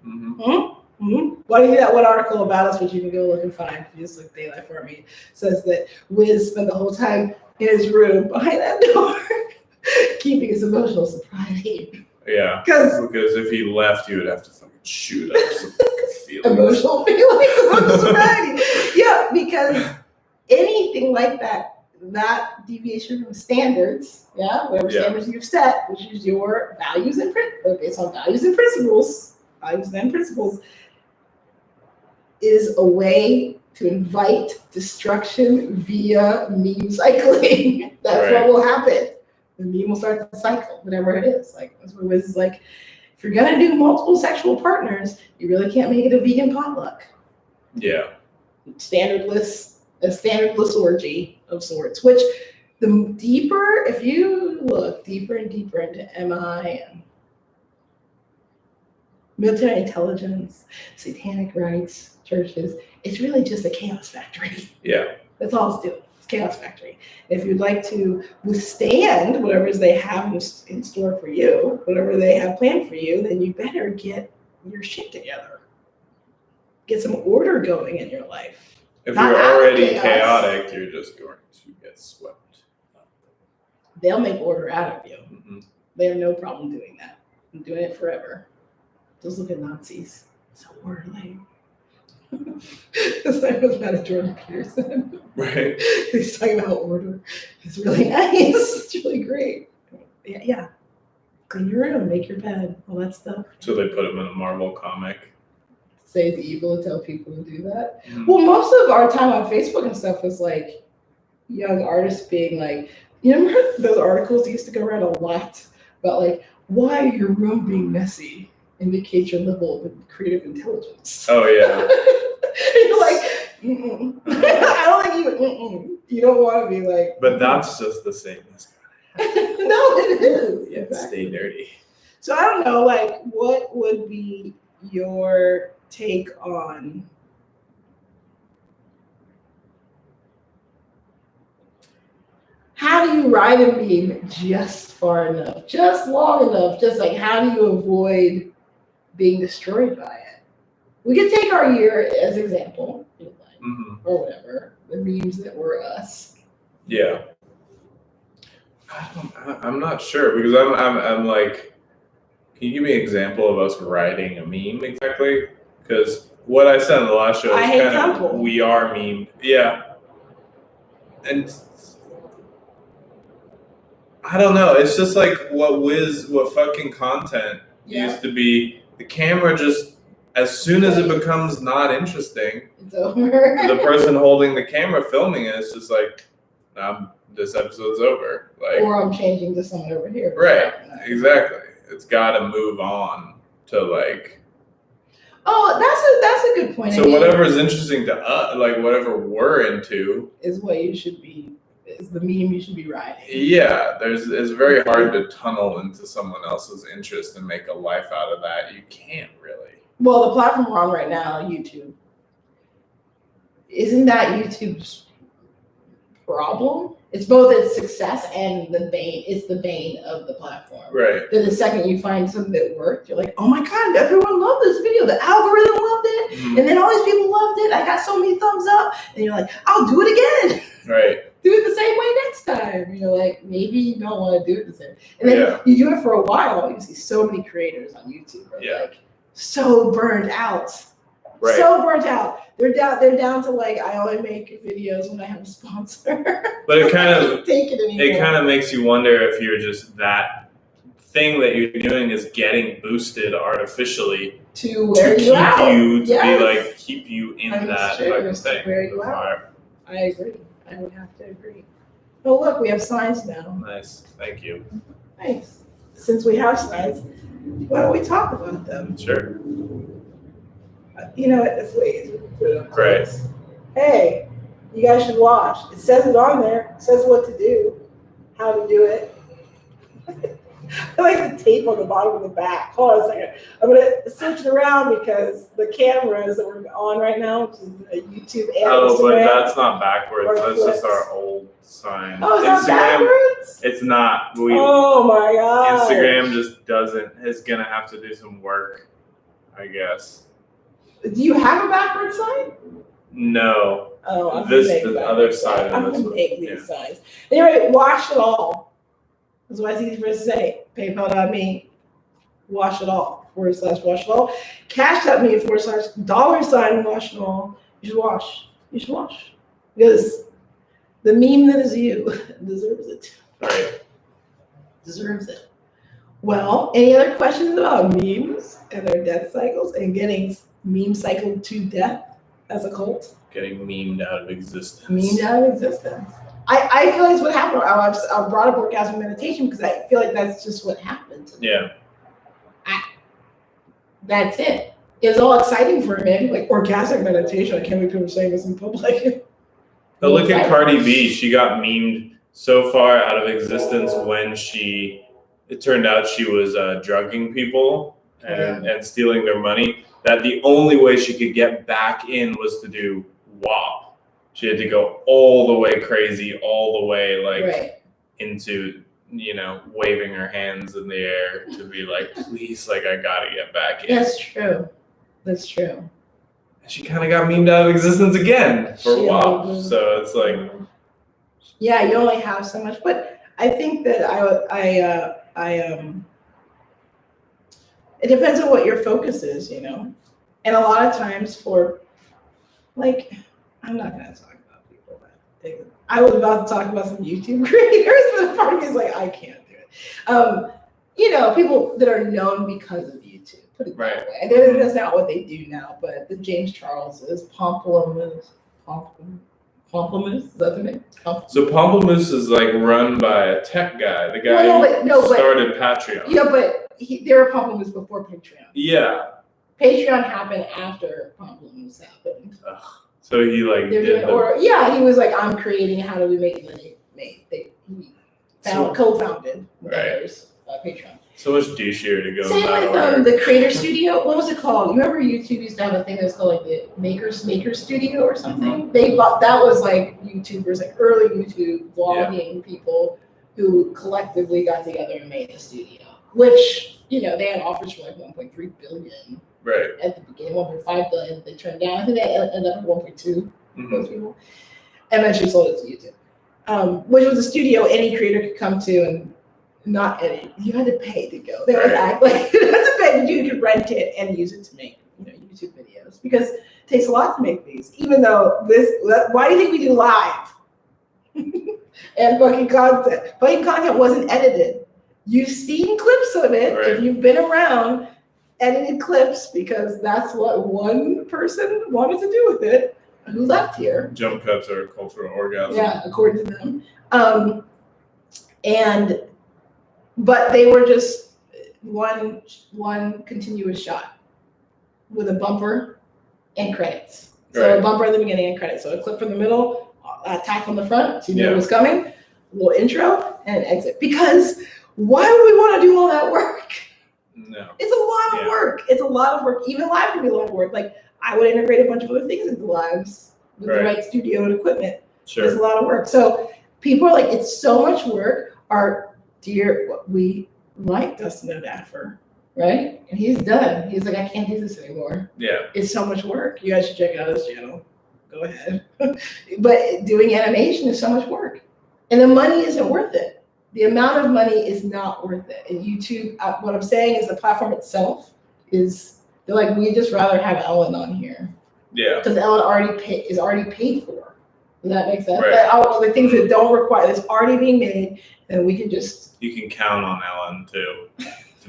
Why do you think that one article about us, which you can go look and find, if you just look Daylight for me, says that Wiz spent the whole time in his room behind that door, keeping his emotional sobriety. Yeah, because if he left, you would have to fucking shoot up some feelings. Emotional sobriety. Yeah, because anything like that deviation from standards, whatever standards you've set, which is your values and based on values and principles, is a way to invite destruction via meme cycling. That's what will happen. The meme will start to cycle, whatever it is. Like, that's what Wiz is like, if you're gonna do multiple sexual partners, you really can't make it a vegan potluck. Yeah. A standardless orgy of sorts, which if you look deeper and deeper into MI and military intelligence, satanic rites, churches, it's really just a chaos factory. Yeah. That's all it's doing. It's chaos factory. If you'd like to withstand whatever it is they have in store for you, whatever they have planned for you, then you better get your shit together. Get some order going in your life. If you're already chaotic, you're just going to get swept. They'll make order out of you. They have no problem doing that. I'm doing it forever. Just look at Nazis. So orderly. Because I was mad at Jordan Peterson. Right. He's talking about order. It's really nice. It's really great. Yeah. Clean your room, make your bed, all that stuff. So they put him in a Marvel comic. Say it's evil to tell people to do that. Well, most of our time on Facebook and stuff was like young artists being like, remember those articles that used to go around a lot about like, why your room being messy indicates your level of creative intelligence. Oh yeah. You're like, I don't think you don't want to be like. But that's just the same. No, it is. Yeah, exactly. Stay dirty. So I don't know, like, what would be your take on how do you ride a meme just far enough, just long enough, just like how do you avoid being destroyed by it? We could take our year as example, or whatever, the memes that were us. Yeah. I'm not sure because I'm like, can you give me an example of us writing a meme exactly? Because what I said in the last show is kind of we are memed. Yeah. And I don't know. It's just like what fucking content used to be. The camera just, as soon as it becomes not interesting, it's over. The person holding the camera filming it is just like, this episode's over. Like, or I'm changing to someone over here. Right. Exactly. It's got to move on to like. Oh, that's a good point. So whatever is interesting to us, like whatever we're into, is what you should be. Is the meme you should be writing. Yeah, it's very hard to tunnel into someone else's interest and make a life out of that. You can't really. Well, the platform we're on right now, YouTube, isn't that YouTube's problem? It's both its success and the bane. It's the bane of the platform. Right. Then the second you find something that worked, you're like, oh my God, everyone loved this video. The algorithm loved it. Mm-hmm. And then all these people loved it. I got so many thumbs up. And you're like, I'll do it again. Right. Do it the same way next time. You're like, maybe you don't want to do it the same. And then you do it for a while. You see so many creators on YouTube are like so burned out. Right. So burnt out. They're down to like, I only make videos when I have a sponsor. But it kind of makes you wonder if you're just that thing that you're doing is getting boosted artificially to wear you out. Keep you in that type of thing. Wear you out. I agree. I would have to agree. Oh, look, we have signs now. Nice. Thank you. Nice. Since we have signs, why don't we talk about them? Sure. You know what? That's the way it is. Put it on Right. Hey, you guys should wash. It says it on there. It says what to do, how to do it. I like the tape on the bottom of the back. Hold on a second. I'm going to switch it around because the cameras that we're on right now, which is a YouTube and Instagram. But that's not backwards. That's just our old sign. Oh, it's not backwards? It's not. Oh, my God. Instagram just doesn't. It's going to have to do some work, I guess. Do you have a backwards sign? No. Oh, the other side of this one. Make these signs. Anyway, wash it all. That's why it's easy for us to say. PayPal.me, wash it all, /wash it all. Cash.me, $$ wash it all. You should wash. You should wash. Because the meme that is you deserves it. Right. Deserves it. Well, any other questions about memes and their death cycles and getting meme cycled to death as a cult? Getting memed out of existence. Memed out of existence. I feel like that's what happened. I brought up orgasmic meditation because I feel like that's just what happened to me. Yeah. That's it. It was all exciting for me. Like orgasmic meditation. I can't believe people are saying this in public. But look at Cardi B. She got memed so far out of existence when it turned out she was drugging people and stealing their money, that the only way she could get back in was to do WAP. She had to go all the way crazy, all the way into, waving her hands in the air to be like, please, I gotta get back in. That's true. That's true. And she kind of got memed out of existence again for WAP. So it's like, yeah, you only have so much. But I think that it depends on what your focus is, And a lot of times for, I'm not going to talk about people that I was about to talk about some YouTube creators, but part of me is like, I can't do it. People that are known because of YouTube, put it that way. That's not what they do now, but the James Charleses, Pomplamoose, Pamplemousse, is that the name? So Pamplemousse is like run by a tech guy. The guy who started Patreon. Yeah, but there were Pamplemousse before Patreon. Yeah. Patreon happened after Pamplemousse happened. Ugh. So he like he was like, I'm creating how do we make money. He co-founded with others Patreon. So much douchier to go. Same with the Creator Studio. What was it called? You remember YouTube used to have a thing that was called like the Maker Studio or something? They bought that was like YouTubers, like early YouTube vlogging people who collectively got together and made a studio. Which, they had offers for like 1.3 billion. Right. At the beginning, 1.5 billion. They turned down. I think they ended up at 1.2. Those people. And eventually sold it to YouTube. Which was a studio any creator could come to and not edit. You had to pay to go. They would act like you had to pay, but you could rent it and use it to make YouTube videos because it takes a lot to make these. Even though why do you think we do live? And fucking content. Fucking content wasn't edited. You've seen clips of it if you've been around. Edited clips because that's what one person wanted to do with it. Who left here? Jump cuts are a cultural orgasm. Yeah, according to them. But they were just one continuous shot with a bumper and credits. So a bumper in the beginning and credits. So a clip from the middle, a tack on the front, so you knew it was coming, a little intro, and an exit. Because why would we want to do all that work? No. It's a lot of work. It's a lot of work. Even live can be a lot of work. Like I would integrate a bunch of other things into lives with the right studio and equipment. Sure. It's a lot of work. So people are like, it's so much work. We like Dustin O'Daffer, right? And he's done. He's like, I can't do this anymore. Yeah. It's so much work. You guys should check out his channel. Go ahead. But doing animation is so much work. And the money isn't worth it. The amount of money is not worth it. And YouTube, what I'm saying is the platform itself they're like, we'd just rather have Ellen on here. Yeah. Because Ellen is already paid for. Does that make sense? Right. All the things that don't require, that's already being made, and we can just. You can count on Ellen to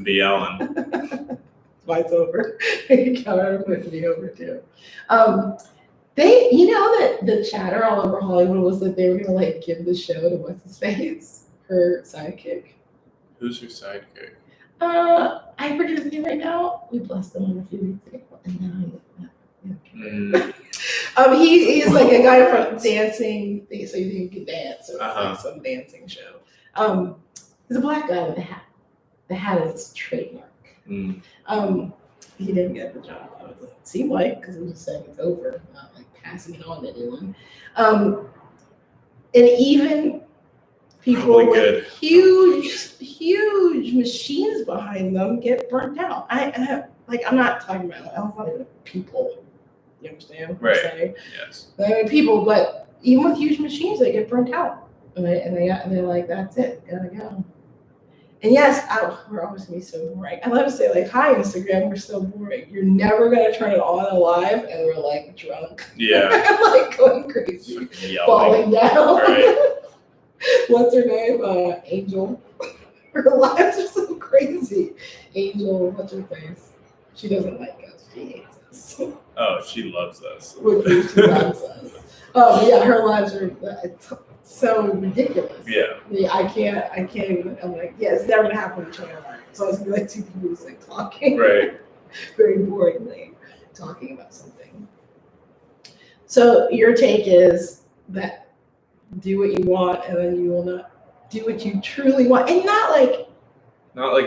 be Ellen. Mine's over. You can count on her to be over too. That the chatter all over Hollywood was that they were gonna like give the show to what's his face, her sidekick. Who's her sidekick? I forget his name right now. We blessed him on a few weeks ago, and now he's like a guy from dancing, so he can dance or like some dancing show. He's a black guy with a hat. The hat is his trademark. He didn't get the job. It doesn't seem like because he was just saying it's over, not like passing it on to anyone. And even people with huge machines behind them get burnt out. I'm not talking about I don't even people. You understand what I'm saying? Yes. I mean, people, but even with huge machines, they get burnt out, right? And they're like, that's it, gotta go. And yes, we're always gonna be so boring. I love to say like, hi Instagram, we're so boring. You're never gonna turn it on live, and we're like drunk. Yeah. Like going crazy, falling down. Right. What's her name? Angel. Her lives are so crazy. Angel, what's her face? She doesn't like us. She hates us. Oh, she loves us. She loves us. Oh yeah, her lives are so ridiculous. Yeah. I can't even. I'm like, yeah, it's never gonna happen in China. So it's gonna be like two people just like talking. Right. Very boringly talking about something. So your take is that do what you want, and then you will not do what you truly want, and not like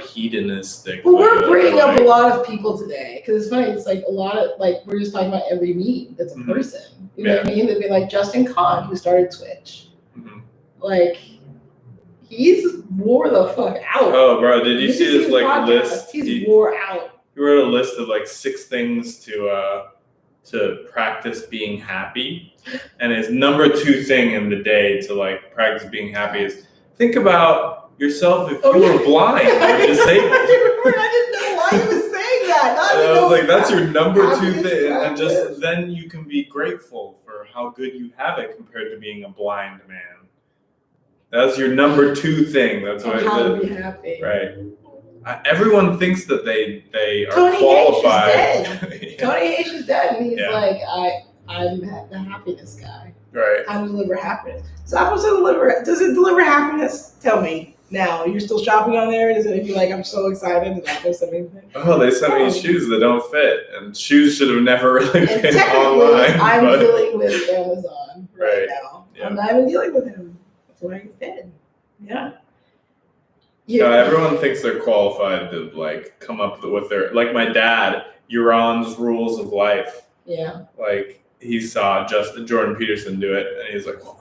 hedonistic. Well, we're bringing up a lot of people today because it's funny. It's like a lot of like we're just talking about every meme that's a person. You know what I mean? They'd be like Justin Kahn, who started Twitch. Like he's wore the fuck out. Oh, bro, did you see this like podcast list? He's wore out. He wrote a list of like 6 things to practice being happy, and his number 2 thing in the day to like practice being happy is think about yourself if you were blind or disabled. I didn't know why he was saying that. And I was like, that's your number 2 thing, and just then you can be grateful for how good you have it compared to being a blind man. That's your number 2 thing. That's what how to be happy. Right. Everyone thinks that they are Tony qualified. H is dead. Tony H is dead, and he's like, I'm the happiness guy. Right. I deliver happiness. So I'm supposed to deliver. Does it deliver happiness? Tell me now. You're still shopping on there? Does it make you like, I'm so excited that I post anything? Oh, they sent me shoes that don't fit, and shoes should have never really been online. I'm dealing with Amazon right now. Yeah. I'm not even dealing with him. That's why he's dead. Yeah. Everyone thinks they're qualified to like come up with their, like my dad, Euron's Rules of Life. Yeah. Like he saw Jordan Peterson do it, and he's like, well,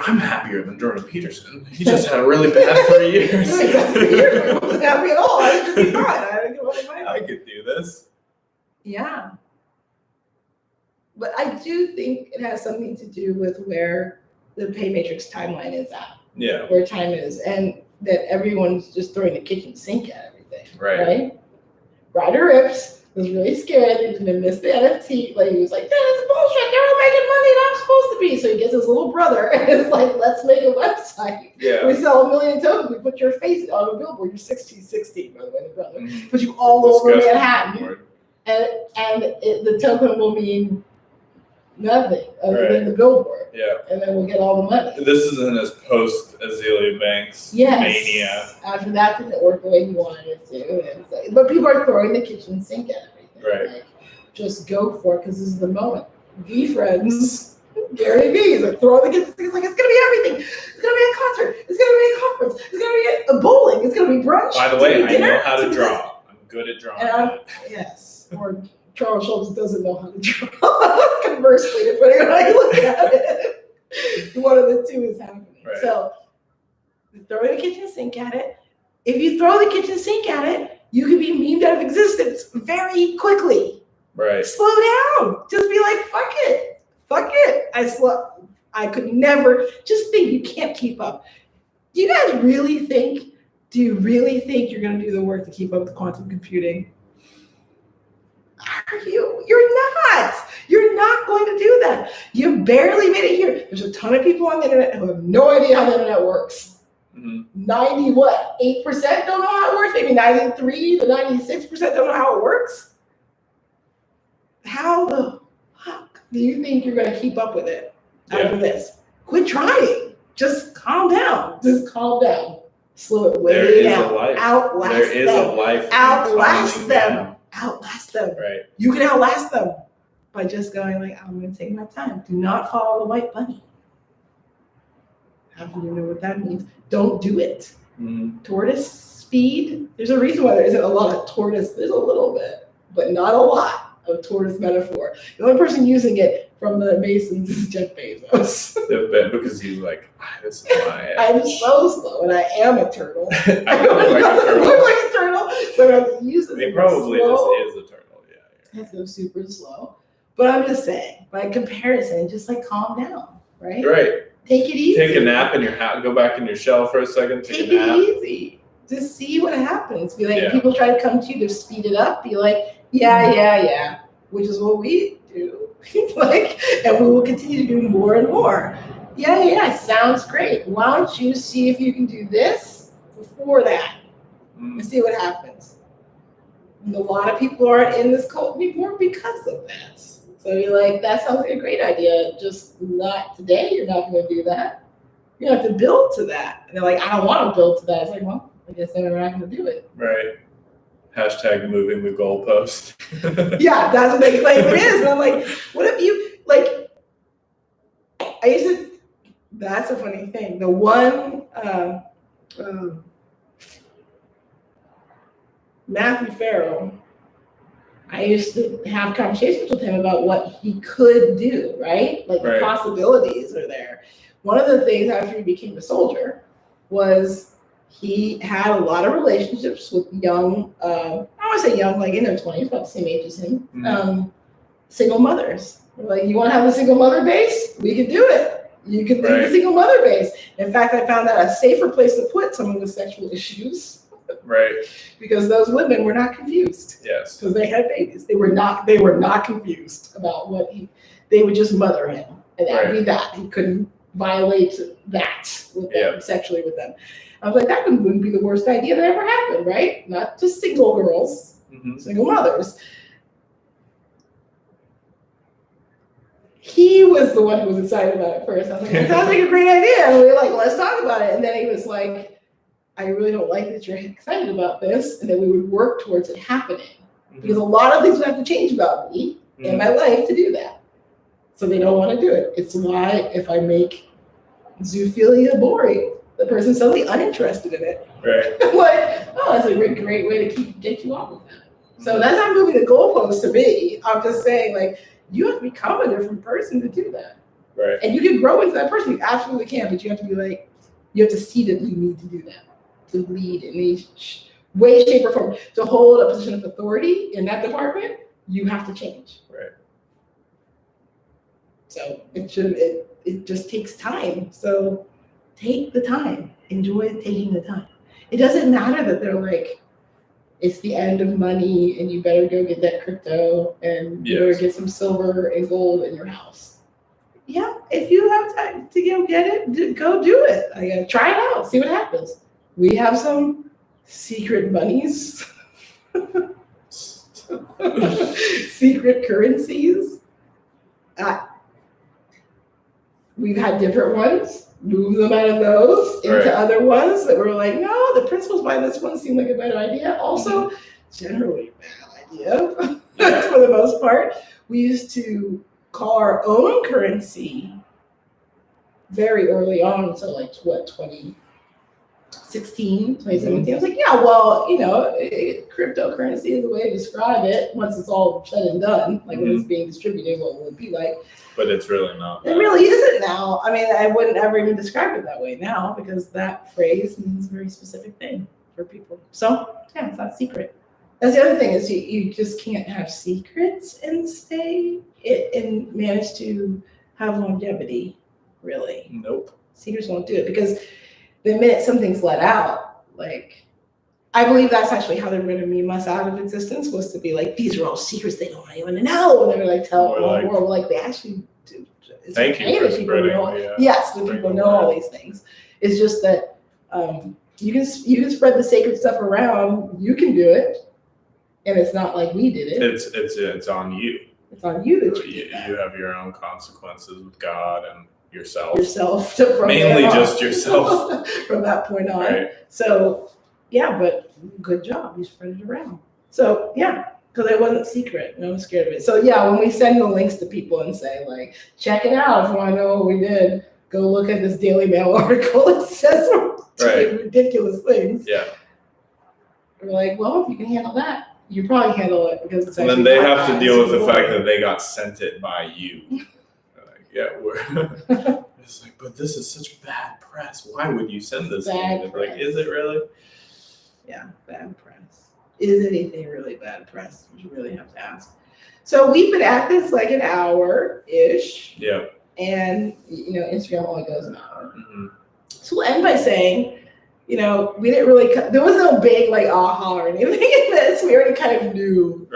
I'm happier than Jordan Peterson. He just had a really bad 3 years. I wasn't happy at all. I could be fine. I could do this. Yeah. But I do think it has something to do with where the pay matrix timeline is at. Yeah. Where time is. And that everyone's just throwing the kitchen sink at everything. Right? Ryder Ripps was really scared that he was going to miss the NFT. Like, he was like, that is bullshit. They're all making money and I'm supposed to be. So he gets his little brother and is like, let's make a website. Yeah. We sell 1 million tokens. We put your face on a billboard. You're 16, by the way, the brother. Mm-hmm. Put you all over Manhattan. And the token will mean nothing other than the billboard. Yeah. And then we'll get all the money. This is in his post-Azealia Banks mania. After that didn't work the way he wanted it to. And like, but people are throwing the kitchen sink at everything. Right. Like, just go for it because this is the moment. V-Friends, Gary Vee is like throwing the kitchen sink. It's like, it's going to be everything. It's going to be a concert. It's going to be a conference. It's going to be a bowling. It's going to be brunch. By the way, I know how to draw. I'm good at drawing. Yes. Or Charles Schultz doesn't know how to draw. Conversely, depending on how you look at it, one of the two is happening. Right. So, throw the kitchen sink at it. If you throw the kitchen sink at it, you can be memed out of existence very quickly. Right. Slow down. Just be like, fuck it. Fuck it. I could never. Just think you can't keep up. Do you really think you're going to do the work to keep up with quantum computing? Are you? You're not going to do that. You barely made it here. There's a ton of people on the internet who have no idea how the internet works. Mm-hmm. 8% don't know how it works. Maybe 93 to 96% don't know how it works. How the fuck do you think you're going to keep up with it after this? Quit trying. Just calm down. Slow it way down. Outlast them. There is a life. Outlast them. Outlast them. Right. You can outlast them by just going like, I'm going to take my time. Do not follow the white bunny. How do you know what that means? Don't do it. Mm-hmm. Tortoise speed. There's a reason why there isn't a lot of tortoise. There's a little bit, but not a lot of tortoise metaphor. The only person using it from the Masons is Jeff Bezos. Because he's like, this is my I'm so slow, and I am a turtle. I don't look like a turtle, so I have to use this. He probably just is a turtle. Yeah. It's so super slow. But I'm just saying, by comparison, just like calm down, right? Right. Take it easy. Take a nap in your house. Go back in your shell for a second. Take a nap. It easy. Just see what happens. Be like, people try to come to you to speed it up. Be like, yeah, which is what we do. And we will continue to do more and more. Yeah, sounds great. Why don't you see if you can do this before that and see what happens? And a lot of people aren't in this cult anymore because of that. So you're like, that sounds like a great idea. Just not today. You're not going to do that. You have to build to that. And they're like, I don't want to build to that. It's like, well, I guess they're not going to do it. Right. Hashtag moving the goalpost. Yeah, that's what they claim it is. And I'm like, what if you, that's a funny thing. The one, Matthew Farrell, I used to have conversations with him about what he could do, right? The possibilities are there. One of the things after he became a soldier was he had a lot of relationships with young, I don't want to say young, in their 20s, about the same age as him, single mothers. You want to have a single mother base? We can do it. You can leave a single mother base. In fact, I found that a safer place to put someone with sexual issues. Right. Because those women were not confused. Yes. Because they had babies. They were not confused about they would just mother him. And that would be that. He couldn't violate that with them, sexually with them. I was like, that wouldn't be the worst idea that ever happened, right? Not just single girls, single mothers. he was the one who was excited about it first. I was like, that sounds like a great idea. And we were like, let's talk about it. And then he was like, I really don't like that you're excited about this. And then we would work towards it happening. Because a lot of things would have to change about me in my life to do that. So they don't want to do it. It's why if I make zoophilia boring, the person's suddenly uninterested in it. Right. I'm like, oh, that's a great way to get you off of that. So that's not moving the goalpost to me. I'm just saying, like, you have to become a different person to do that. Right. And you can grow into that person. You absolutely can, but you have to be like, you have to see that you need to do that. To lead in any way, shape, or form. To hold a position of authority in that department, you have to change. Right. So it just takes time. So take the time. Enjoy taking the time. It doesn't matter that they're like, it's the end of money and you better go get that crypto and you better get some silver and gold in your house. Yeah, if you have time to go get it, go do it. I gotta try it out, see what happens. We have some secret monies, secret currencies. We've had different ones, move them out of those into other ones that were like, no, the principles behind this one seem like a better idea. Also, generally a bad idea for the most part. We used to call our own currency very early on, so like what, 2016, 2017. I was like, yeah, well, cryptocurrency is the way to describe it once it's all said and done, like when it's being distributed, what will it be like? But it's really not. It really isn't now. I mean, I wouldn't ever even describe it that way now because that phrase means a very specific thing for people. So yeah, it's not secret. That's the other thing is you just can't have secrets and and manage to have longevity, really. Nope. Secrets won't do it because the minute something's let out, like, I believe that's actually how they're going to meme us out of existence, was to be like, these are all secrets they don't even know. And they're like, tell the whole world, like, they actually do. It's thank you for spreading. Yes, the people know all these things. It's just that you can spread the sacred stuff around. You can do it. And it's not like we did it. It's on you. It's on you that you have your own consequences with God and yourself. Mainly just yourself. From that point on. Right. So, yeah, but good job. You spread it around. So, yeah, because it wasn't secret. No one's scared of it. So, yeah, when we send the links to people and say, like, check it out if you want to know what we did, go look at this Daily Mail article. It says ridiculous things. Yeah. We're like, well, if you can handle that, you probably handle it because it's. And then they have to deal with the fact that they got sent it by you. It's like, but this is such bad press. Why would you send this? Like, is it really? Yeah, bad press. Is anything really bad press? You really have to ask. So we've been at this like an hour-ish. Yeah. And Instagram only goes an hour. Mm-hmm. So we'll end by saying, we didn't really, there was no big like aha or anything in this. We already kind of knew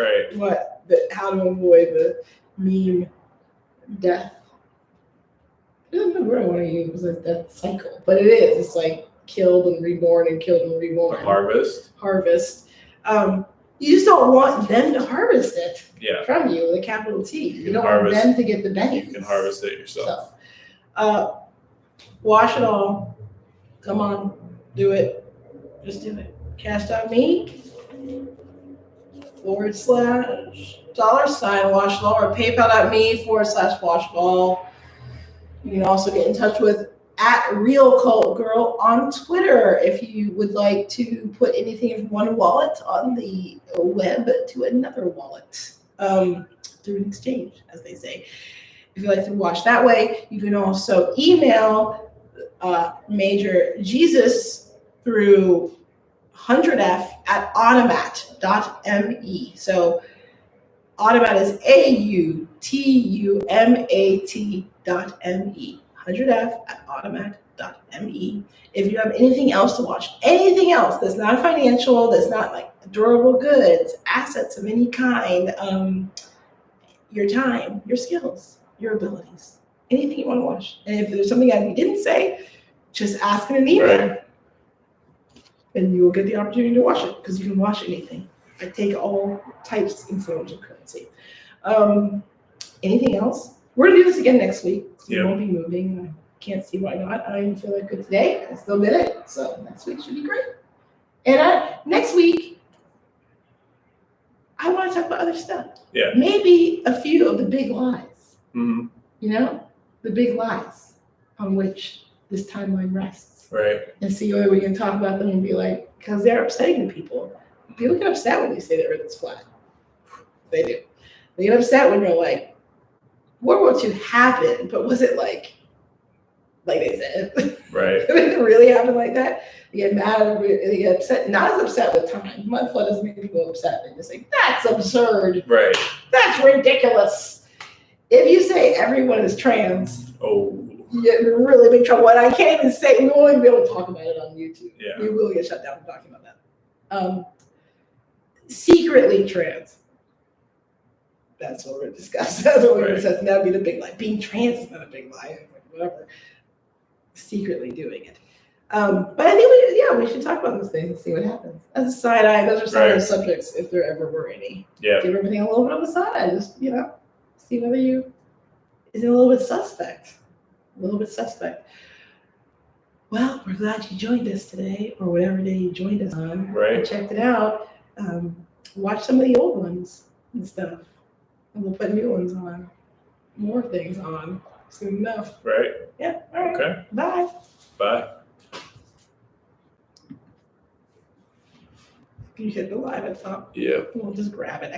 how to avoid the meme death. I don't know where I want to use that cycle, but it is. It's like killed and reborn and killed and reborn. Harvest. You just don't want them to harvest it from you with a capital T. You don't want them to get the benefits. You can harvest it yourself. So, wash it all. Come on. Do it. Just do it. Cash.me / $$washitall or PayPal.me / washitall. You can also get in touch with @RealCultGirl on Twitter if you would like to put anything from one wallet on the web to another wallet through an exchange, as they say. If you like to wash that way, you can also email Major Jesus through 100F at automat.me. So automat is AUTUMAT.me. 100F at automat.me. If you have anything else to watch, anything else that's not financial, that's not like durable goods, assets of any kind, your time, your skills, your abilities, anything you want to watch. And if there's something that we didn't say, just ask in an email. Right. And you will get the opportunity to watch it because you can watch anything. I take all types and forms of currency. Anything else? We're gonna do this again next week. So Yep. We won't be moving. I can't see why not. I didn't feel like good today. I still did it. So next week should be great. And next week, I want to talk about other stuff. Yeah. Maybe a few of the big lies. Mm-hmm. You know, the big lies on which this timeline rests. Right. And see whether we can talk about them and be like, because they're upsetting to people. People get upset when you say the earth is flat. They do. They get upset when you're like, World War II happened, but was it like they said? Right. Did it really happen like that? You get mad, they get upset. Not as upset with time. Mud flood doesn't make people upset. They just say, that's absurd. Right. That's ridiculous. If you say everyone is trans, you get in really big trouble. And I can't even say, we won't even be able to talk about it on YouTube. Yeah. We will get shut down for talking about that. Secretly trans. That's what we're discussing. That's what we're discussing. That would be the big lie. Being trans is not a big lie. Whatever. Secretly doing it. But I think we should talk about those things and see what happens. As a side eye, those are some of the subjects, if there ever were any. Yeah. Give everything a little bit of a side eye. Just, see whether is it a little bit suspect. A little bit suspect. Well, we're glad you joined us today, or whatever day you joined us on. Right. And checked it out. Watch some of the old ones and stuff. And we'll put new ones on. More things on soon enough. Right. Yeah. All right. Okay. Bye. Bye. You hit the live at top. Yeah. We'll just grab it.